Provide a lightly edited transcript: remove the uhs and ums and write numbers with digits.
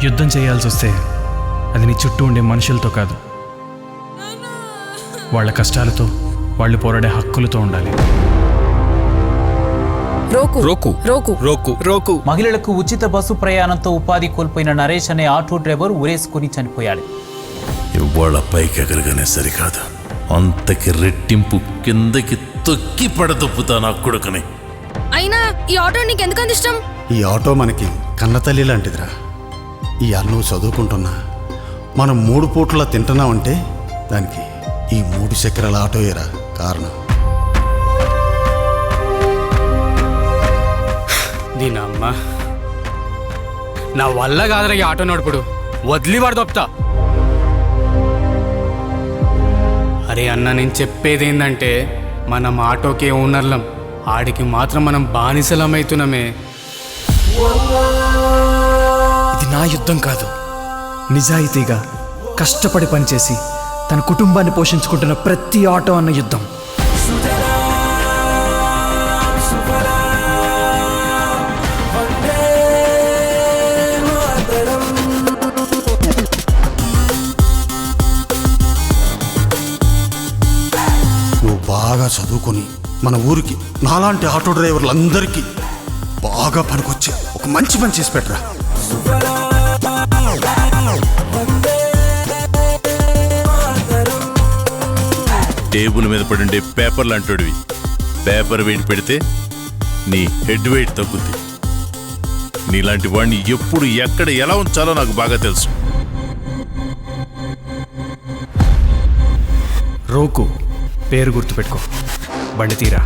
యుద్ధం చేయాల్సి వస్తే అది నీ చుట్టూ ఉండే మనుషులతో కాదు, వాళ్ళ కష్టాలతో, వాళ్ళు పోరాడే హక్కులతో ఉండాలి. రోకు రోకు రోకు రోకు రోకు. మహిళలకు ఉచిత బస్సు ప్రయాణంతో ఉపాధి కోల్పోయిన నరేష్ అనే ఆటో డ్రైవర్ ఉరేసుకుని చనిపోయాడు. ఇవాళ పైకి ఎగరగానే సరికాదు, అంతకి రెట్టింపు కిందకి తొక్కి పడదొప్పుతా నా కొడుకుని. అయినా ఈ ఆటో నీకెందుకు అంత ఇష్టం? ఈ ఆటో మనకి కన్నతల్లి లాంటిదిరా. ఈ అన్ను చదువుకుంటున్నా, మనం 3 పూట్ల తింటున్నామంటే దానికి ఈ 3 చక్రాల ఆటోయేరా కారణం. దీనమ్మ, నా వల్ల కాదురా ఈ ఆటో నడుపుడు. వదిలి వాడు తప్పుతా. అరే అన్న, నేను చెప్పేది ఏంటంటే మనం ఆటోకే ఓనర్లం, ఆడికి మాత్రం మనం బానిసలమవుతున్నామే. ఇది నా యుద్ధం కాదు, నిజాయితీగా కష్టపడి పనిచేసి తన కుటుంబాన్ని పోషించుకుంటున్న ప్రతి ఆటో అన్న యుద్ధం. నువ్వు బాగా చదువుకొని మన ఊరికి నాలాంటి ఆటో డ్రైవర్లందరికీ బాగా పనికొచ్చి ఒక మంచి పని చేసి పెట్టరా. టేబుల్ మీద పడుండే పేపర్ లాంటివి, పేపర్ వెయిట్ పెడితే నీ హెడ్ వెయిట్ తగ్గుద్ది. నీలాంటి వాడిని ఎప్పుడు ఎక్కడ ఎలా ఉంచాలో నాకు బాగా తెలుసు. రోకు పేరు గుర్తుపెట్టుకో, బండి తీరా.